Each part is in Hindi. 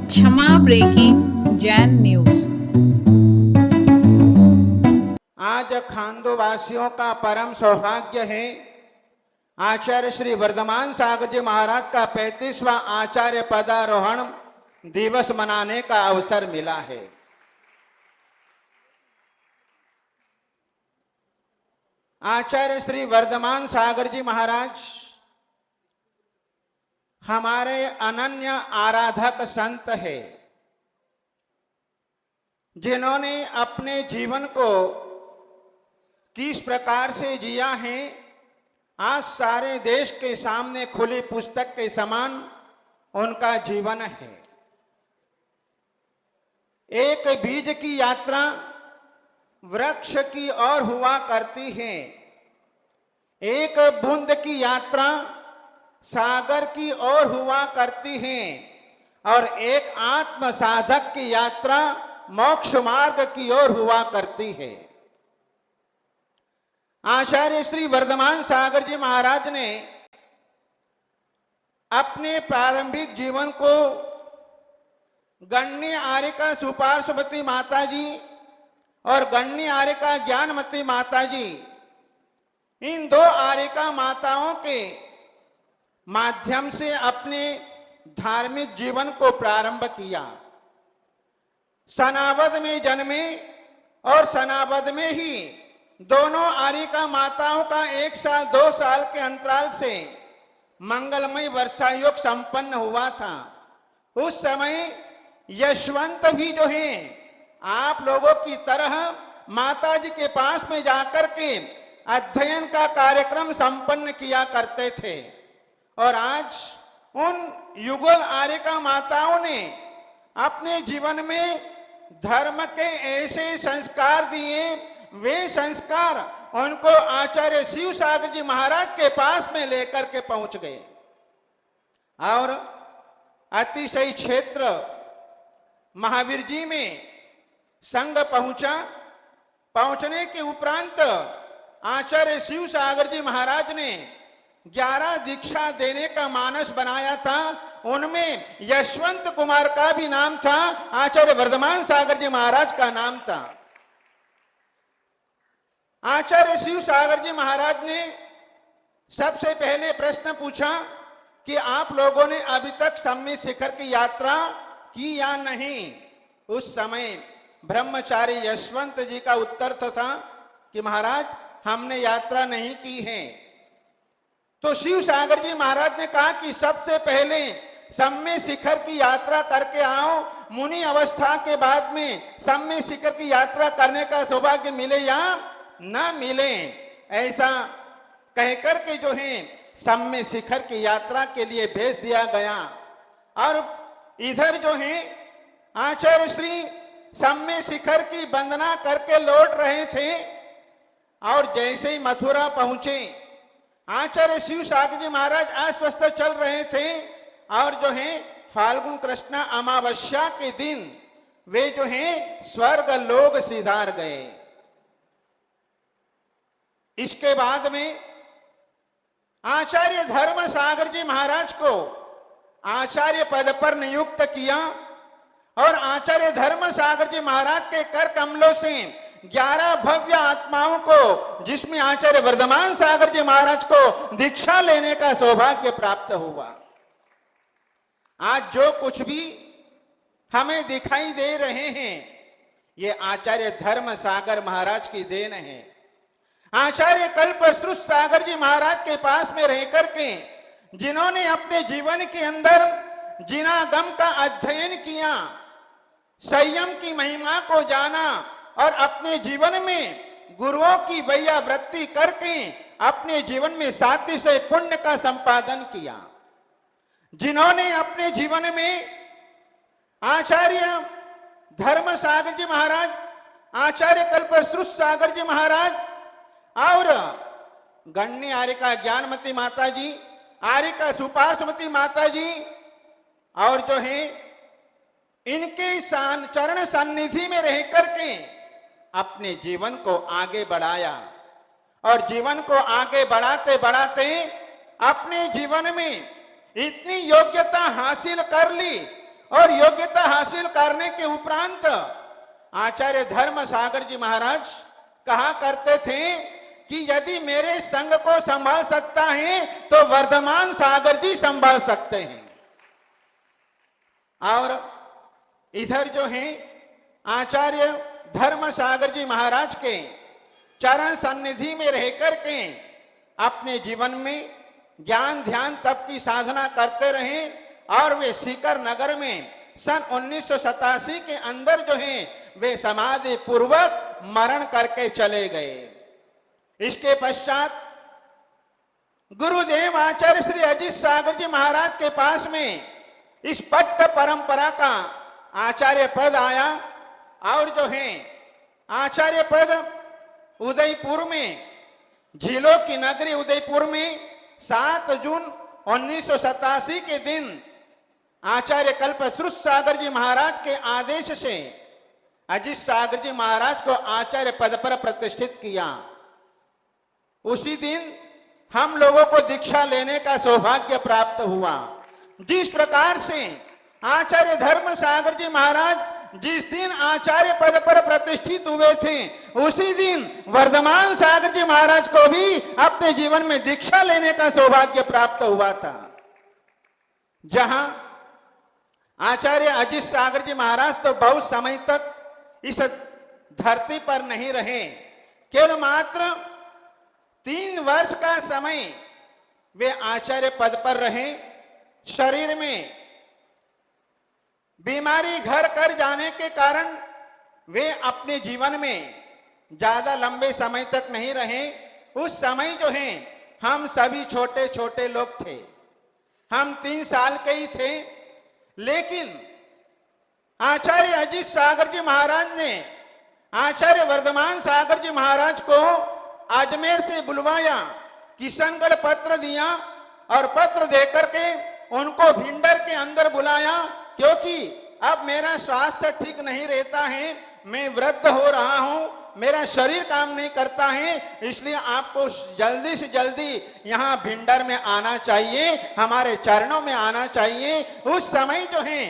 क्षमा ब्रेकिंग जैन न्यूज। आज खांडोवासियों का परम सौभाग्य है, आचार्य श्री वर्धमान सागर जी महाराज का 35वां आचार्य पदारोहण दिवस मनाने का अवसर मिला है। आचार्य श्री वर्धमान सागर जी महाराज हमारे अनन्य आराधक संत है, जिन्होंने अपने जीवन को किस प्रकार से जिया है आज सारे देश के सामने खुली पुस्तक के समान उनका जीवन है। एक बीज की यात्रा वृक्ष की ओर हुआ करती है, एक बूंद की यात्रा सागर की ओर हुआ करती है और एक आत्म साधक की यात्रा मोक्ष मार्ग की ओर हुआ करती है। आचार्य श्री वर्धमान सागर जी महाराज ने अपने प्रारंभिक जीवन को गण्य आर्यिका सुपार्श्वती माता जी और गण्य आर्यिका ज्ञानमती माता जी, इन दो आर्यिका माताओं के माध्यम से अपने धार्मिक जीवन को प्रारंभ किया। सनावद में जन्मे और सनावद में ही दोनों आर्यिका माताओं का 1 साल 2 साल के अंतराल से मंगलमय वर्षा योग संपन्न हुआ था। उस समय यशवंत भी जो है आप लोगों की तरह माता जी के पास में जाकर के अध्ययन का कार्यक्रम संपन्न किया करते थे और आज उन युगल आर्यिका माताओं ने अपने जीवन में धर्म के ऐसे संस्कार दिए, वे संस्कार उनको आचार्य शिव सागर जी महाराज के पास में लेकर के पहुंच गए और अतिशय क्षेत्र महावीर जी में संघ पहुंचा। पहुंचने के उपरांत आचार्य शिव सागर जी महाराज ने 11 दीक्षा देने का मानस बनाया था। उनमें यशवंत कुमार का भी नाम था, आचार्य वर्धमान सागर जी महाराज का नाम था। आचार्य शिव सागर जी महाराज ने सबसे पहले प्रश्न पूछा कि आप लोगों ने अभी तक सम्मित शिखर की यात्रा की या नहीं। उस समय ब्रह्मचारी यशवंत जी का उत्तर था कि महाराज हमने यात्रा नहीं की है। तो शिव सागर जी महाराज ने कहा कि सबसे पहले सम्मित शिखर की यात्रा करके आओ, मुनि अवस्था के बाद में सम्मित शिखर की यात्रा करने का सौभाग्य मिले या ना मिले, ऐसा कहकर के जो है सम्मित शिखर की यात्रा के लिए भेज दिया गया। और इधर जो है आचार्य श्री सम्मित शिखर की वंदना करके लौट रहे थे और जैसे ही मथुरा पहुंचे आचार्य शिव सागर जी महाराज अस्वस्थ चल रहे थे और जो है फाल्गुन कृष्ण अमावस्या के दिन वे जो है स्वर्ग लोक सिधार गए। इसके बाद में आचार्य धर्म सागर जी महाराज को आचार्य पद पर नियुक्त किया और आचार्य धर्म सागर जी महाराज के कर कमलों से 11 भव्य आत्माओं को, जिसमें आचार्य वर्धमान सागर जी महाराज को दीक्षा लेने का सौभाग्य प्राप्त हुआ। आज जो कुछ भी हमें दिखाई दे रहे हैं ये आचार्य धर्म सागर महाराज की देन है। आचार्य कल्पश्रुत सागर जी महाराज के पास में रह करके जिन्होंने अपने जीवन के अंदर जिनागम का अध्ययन किया, संयम की महिमा को जाना और अपने जीवन में गुरुओं की वैयावृत्ति करके अपने जीवन में सातिशय पुण्य का संपादन किया, जिन्होंने अपने जीवन में आचार्य धर्म सागर जी महाराज, आचार्य कल्पश्रुत सागर जी महाराज और गण्य आर्यिका ज्ञानमती माता जी, आर्यिका सुपार्श्वती माता जी और जो है इनके चरण सन्निधि में रह करके अपने जीवन को आगे बढ़ाया और जीवन को आगे बढ़ाते बढ़ाते अपने जीवन में इतनी योग्यता हासिल कर ली और योग्यता हासिल करने के उपरांत आचार्य धर्म सागर जी महाराज कहा करते थे कि यदि मेरे संघ को संभाल सकता है तो वर्धमान सागर जी संभाल सकते हैं। और इधर जो है आचार्य धर्म सागर जी महाराज के चरण सन्निधि में रहकर के अपने जीवन में ज्ञान ध्यान तप की साधना करते रहे और वे सीकर नगर में सन 1987 के अंदर जो है वे समाधि पूर्वक मरण करके चले गए। इसके पश्चात गुरुदेव आचार्य श्री अजित सागर जी महाराज के पास में इस पट्ट परंपरा का आचार्य पद आया और जो है आचार्य पद उदयपुर में, झीलों की नगरी उदयपुर में 7 जून 1987 के दिन आचार्य कल्पश्रुत सागर जी महाराज के आदेश से अजित सागर जी महाराज को आचार्य पद पर प्रतिष्ठित किया। उसी दिन हम लोगों को दीक्षा लेने का सौभाग्य प्राप्त हुआ। जिस प्रकार से आचार्य धर्म सागर जी महाराज जिस दिन आचार्य पद पर प्रतिष्ठित हुए थे उसी दिन वर्धमान सागर जी महाराज को भी अपने जीवन में दीक्षा लेने का सौभाग्य प्राप्त हुआ था। जहां आचार्य अजित सागर जी महाराज तो बहुत समय तक इस धरती पर नहीं रहे, केवल मात्र 3 वर्ष का समय वे आचार्य पद पर रहे। शरीर में बीमारी घर कर जाने के कारण वे अपने जीवन में ज्यादा लंबे समय तक नहीं रहे। उस समय जो है हम सभी छोटे छोटे लोग थे, हम 3 साल के ही थे, लेकिन आचार्य अजित सागर जी महाराज ने आचार्य वर्धमान सागर जी महाराज को अजमेर से बुलवाया, किशनगढ़ पत्र दिया और पत्र देकर के उनको भिंडर के अंदर बुलाया, क्योंकि अब मेरा स्वास्थ्य ठीक नहीं रहता है, मैं वृद्ध हो रहा हूं, मेरा शरीर काम नहीं करता है, इसलिए आपको जल्दी से जल्दी यहाँ भिंडर में आना चाहिए, हमारे चरणों में आना चाहिए। उस समय जो है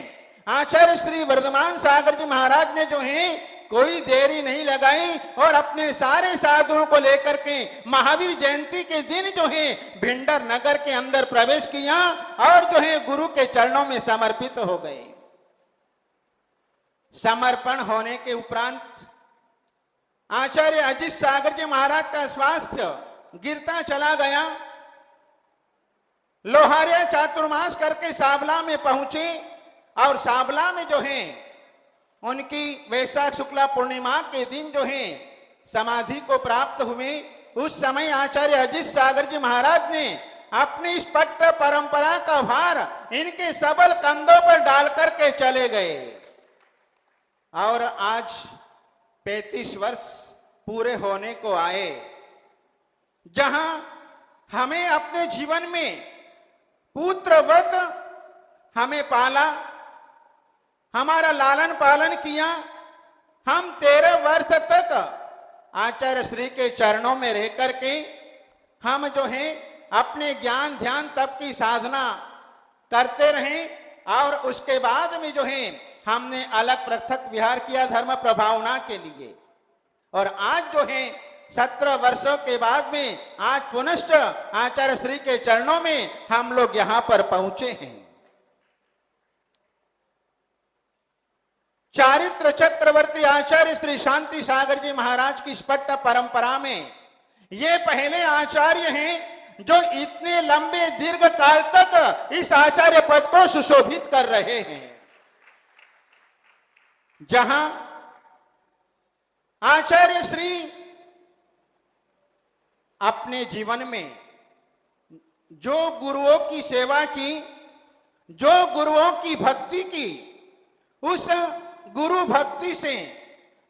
आचार्य श्री वर्धमान सागर जी महाराज ने जो है कोई देरी नहीं लगाई और अपने सारे साधुओं को लेकर के महावीर जयंती के दिन जो है भिंडर नगर के अंदर प्रवेश किया और जो है गुरु के चरणों में समर्पित हो गए। समर्पण होने के उपरांत आचार्य अजित सागर जी महाराज का स्वास्थ्य गिरता चला गया। लोहारिया चातुर्मास करके साबला में पहुंचे और साबला में जो है उनकी वैशाख शुक्ला पूर्णिमा के दिन जो है समाधि को प्राप्त हुए। उस समय आचार्य अजित सागर जी महाराज ने अपनी इस पट्ट परंपरा का भार इनके सबल कंधों पर डाल करके चले गए और आज 35 वर्ष पूरे होने को आए, जहां हमें अपने जीवन में पुत्रवत हमें पाला, हमारा लालन पालन किया। हम 13 वर्ष तक आचार्य श्री के चरणों में रह करके हम जो है अपने ज्ञान ध्यान तप की साधना करते रहे और उसके बाद में जो है हमने अलग पृथक विहार किया धर्म प्रभावना के लिए। और आज जो है 17 वर्षों के बाद में आज पुनश्च आचार्य श्री के चरणों में हम लोग यहां पर पहुंचे हैं। चारित्र चक्रवर्ती आचार्य श्री शांति सागर जी महाराज की स्पट्ट परंपरा में ये पहले आचार्य हैं जो इतने लंबे दीर्घ काल तक इस आचार्य पद को सुशोभित कर रहे हैं। जहां आचार्य श्री अपने जीवन में जो गुरुओं की सेवा की, जो गुरुओं की भक्ति की, उस गुरु भक्ति से,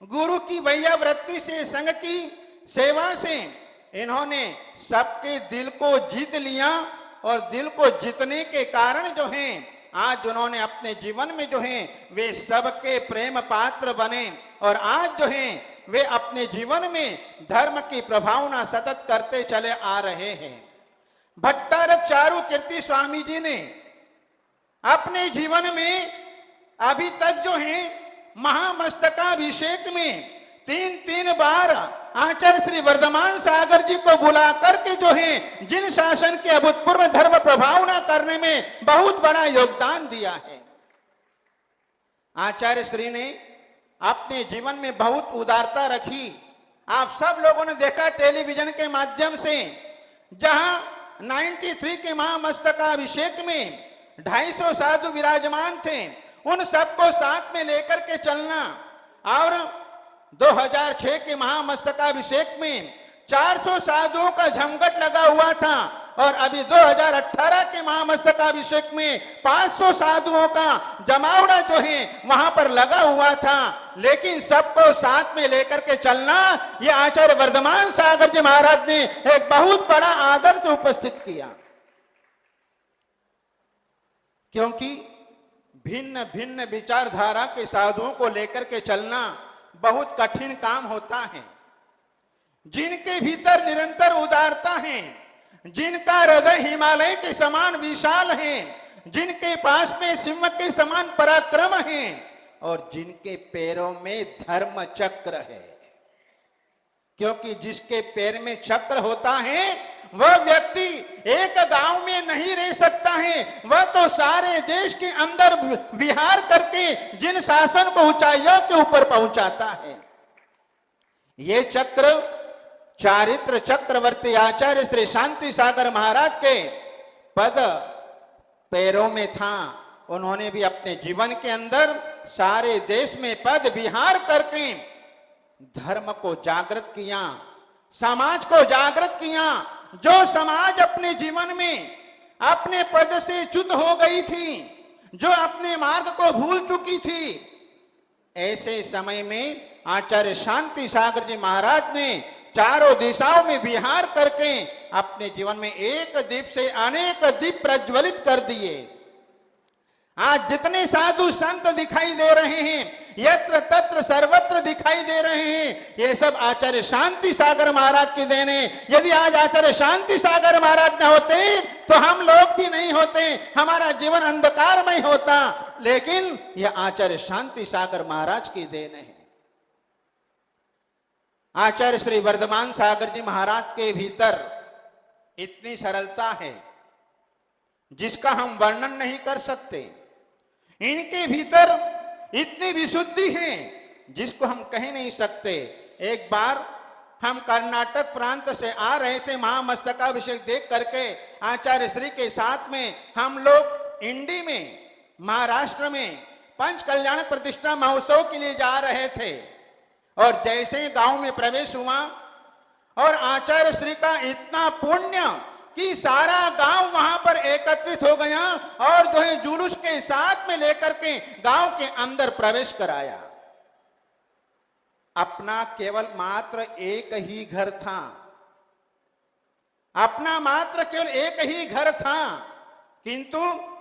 गुरु की वैयावृत्ति से, संघ की सेवा से इन्होंने सबके दिल को जीत लिया और दिल को जीतने के कारण जो है आज उन्होंने अपने जीवन में जो है वे सबके प्रेम पात्र बने और आज जो है वे अपने जीवन में धर्म की प्रभावना सतत करते चले आ रहे हैं। भट्टारक चारु कीर्ति स्वामी जी ने अपने जीवन में अभी तक जो है महामस्तकाभिषेक में 3 बार आचार्य श्री वर्धमान सागर जी को बुला करके जो है जिन शासन के अभूतपूर्व धर्म प्रभावना करने में बहुत बड़ा योगदान दिया है। आचार्य श्री ने अपने जीवन में बहुत उदारता रखी। आप सब लोगों ने देखा टेलीविजन के माध्यम से, जहां 93 के महामस्तकाभिषेक में 250 साधु विराजमान थे, उन सबको साथ में लेकर के चलना, और 2006 के महामस्तकाभिषेक में 400 साधुओं का झमघट लगा हुआ था, और अभी 2018 के महामस्तकाभिषेक में 500 साधुओं का जमावड़ा जो है वहां पर लगा हुआ था। लेकिन सबको साथ में लेकर के चलना, ये आचार्य वर्धमान सागर जी महाराज ने एक बहुत बड़ा आदर्श उपस्थित किया। क्योंकि भिन्न भिन्न विचारधारा के साधुओं को लेकर के चलना बहुत कठिन काम होता है। जिनके भीतर निरंतर उदारता है, जिनका हृदय हिमालय के समान विशाल है, जिनके पास में सिंह के समान पराक्रम है, और जिनके पैरों में धर्म चक्र है। क्योंकि जिसके पैर में चक्र होता है वह व्यक्ति एक गांव में नहीं रह सकता है, वह तो सारे देश के अंदर विहार करके जिन शासन को ऊंचाइयों के ऊपर पहुंचाता है। ये चक्र चारित्र चक्रवर्ती आचार्य श्री शांति सागर महाराज के पद पैरों में था। उन्होंने भी अपने जीवन के अंदर सारे देश में पद विहार करके धर्म को जागृत किया, समाज को जागृत किया। जो समाज अपने जीवन में अपने पद से च्युत हो गई थी, जो अपने मार्ग को भूल चुकी थी, ऐसे समय में आचार्य शांति सागर जी महाराज ने चारों दिशाओं में विहार करके अपने जीवन में एक दीप से अनेक दीप प्रज्वलित कर दिए। आज जितने साधु संत दिखाई दे रहे हैं, यत्र तत्र सर्वत्र दिखाई दे रहे हैं, ये सब आचार्य शांति सागर महाराज की देन है। यदि आज आचार्य शांति सागर महाराज न होते तो हम लोग भी नहीं होते, हमारा जीवन अंधकारमय होता। लेकिन यह आचार्य शांति सागर महाराज की देन है। आचार्य श्री वर्धमान सागर जी महाराज के भीतर इतनी सरलता है जिसका हम वर्णन नहीं कर सकते। इनके भीतर इतनी विशुद्धि है जिसको हम कह नहीं सकते। एक बार हम कर्नाटक प्रांत से आ रहे थे, महामस्तकाभिषेक देख करके आचार्य श्री के साथ में हम लोग इंडी में महाराष्ट्र में पंच कल्याण प्रतिष्ठा महोत्सव के लिए जा रहे थे। और जैसे ही गांव में प्रवेश हुआ और आचार्य श्री का इतना पुण्य कि सारा गांव वहां पर एकत्रित हो गया और जो है जुलूस के साथ में लेकर के गांव के अंदर प्रवेश कराया। अपना केवल मात्र एक ही घर था, अपना मात्र केवल एक ही घर था, किंतु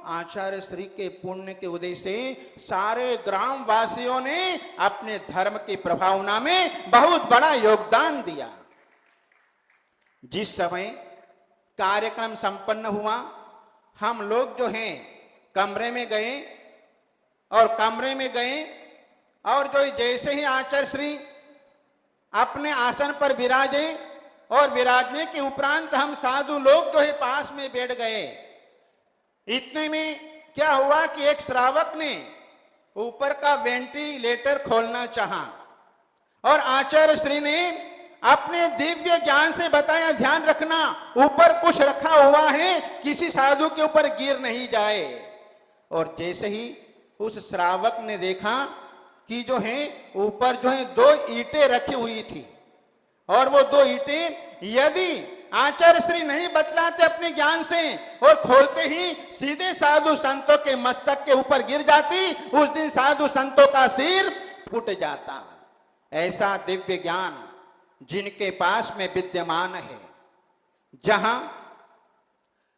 आचार्य श्री के पुण्य के उदय से सारे ग्राम वासियों ने अपने धर्म की प्रभावना में बहुत बड़ा योगदान दिया। जिस समय कार्यक्रम संपन्न हुआ, हम लोग जो हैं कमरे में गए और जो जैसे ही आचार्य श्री अपने आसन पर विराजे और विराजने के उपरांत हम साधु लोग जो है पास में बैठ गए। इतने में क्या हुआ कि एक श्रावक ने ऊपर का वेंटिलेटर खोलना चाहा और आचार्य श्री ने अपने दिव्य ज्ञान से बताया, ध्यान रखना ऊपर कुछ रखा हुआ है, किसी साधु के ऊपर गिर नहीं जाए। और जैसे ही उस श्रावक ने देखा कि जो है ऊपर जो है 2 ईंटें रखी हुई थी और वो 2 ईंटें यदि आचार्य श्री नहीं बतलाते अपने ज्ञान से और खोलते ही सीधे साधु संतों के मस्तक के ऊपर गिर जाती, उस दिन साधु संतों का सिर फूट जाता। ऐसा दिव्य ज्ञान जिनके पास में विद्यमान है, जहां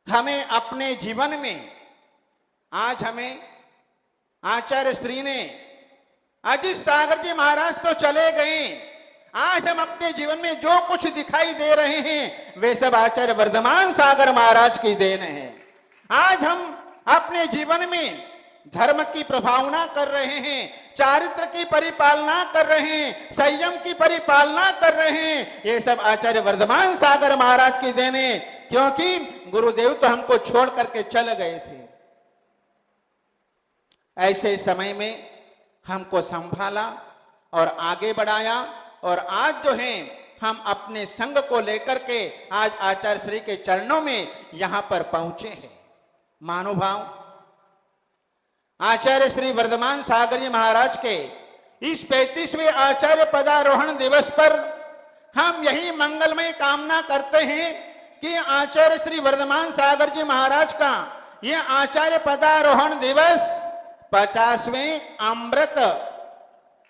हमें अपने जीवन में आज हमें आचार्य श्री ने अजित सागर जी महाराज तो चले गए, आज हम अपने जीवन में जो कुछ दिखाई दे रहे हैं वे सब आचार्य वर्धमान सागर महाराज की देन है। आज हम अपने जीवन में धर्म की प्रभावना कर रहे हैं, चारित्र की परिपालना कर रहे हैं, संयम की परिपालना कर रहे हैं। ये सब आचार्य वर्धमान सागर महाराज की देने, क्योंकि गुरुदेव तो हमको छोड़ करके चल गए थे। ऐसे समय में हमको संभाला और आगे बढ़ाया, और आज जो है हम अपने संग को लेकर के आज आचार्य श्री के चरणों में यहां पर पहुंचे हैं। महानुभाव, आचार्य श्री वर्धमान सागर जी महाराज के इस 35वें आचार्य पदारोहण दिवस पर हम यही मंगलमय कामना करते हैं कि आचार्य श्री वर्धमान सागर जी महाराज का यह आचार्य पदारोहण दिवस 50वें अमृत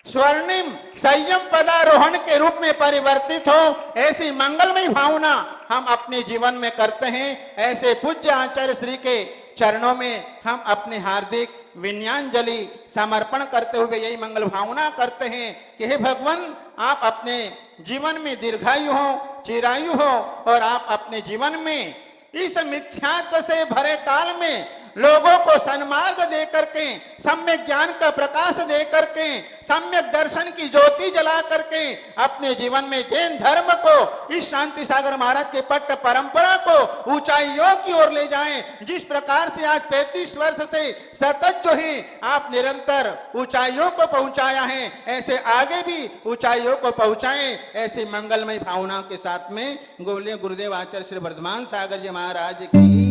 स्वर्णिम संयम पदारोहण के रूप में परिवर्तित हो, ऐसी मंगलमय भावना हम अपने जीवन में करते हैं। ऐसे पूज्य आचार्य श्री के चरणों में हम अपने हार्दिक विनयाञ्जलि समर्पण करते हुए यही मंगल भावना करते हैं कि हे भगवान, आप अपने जीवन में दीर्घायु हो, चिरायु हो, और आप अपने जीवन में इस मिथ्यात्व से भरे काल में लोगों को सन्मार्ग दे करके, सम्यक ज्ञान का प्रकाश दे करके, सम्यक दर्शन की ज्योति जला करके अपने जीवन में जैन धर्म को, इस शांति सागर महाराज के पट्ट परंपरा को ऊंचाइयों की ओर ले जाएं। जिस प्रकार से आज 35 वर्ष से सतत जो है आप निरंतर ऊंचाइयों को पहुंचाया है, ऐसे आगे भी ऊंचाइयों को पहुंचाएं। ऐसी मंगलमय भावना के साथ में गोले गुरुदेव आचार्य श्री वर्धमान सागर जी महाराज की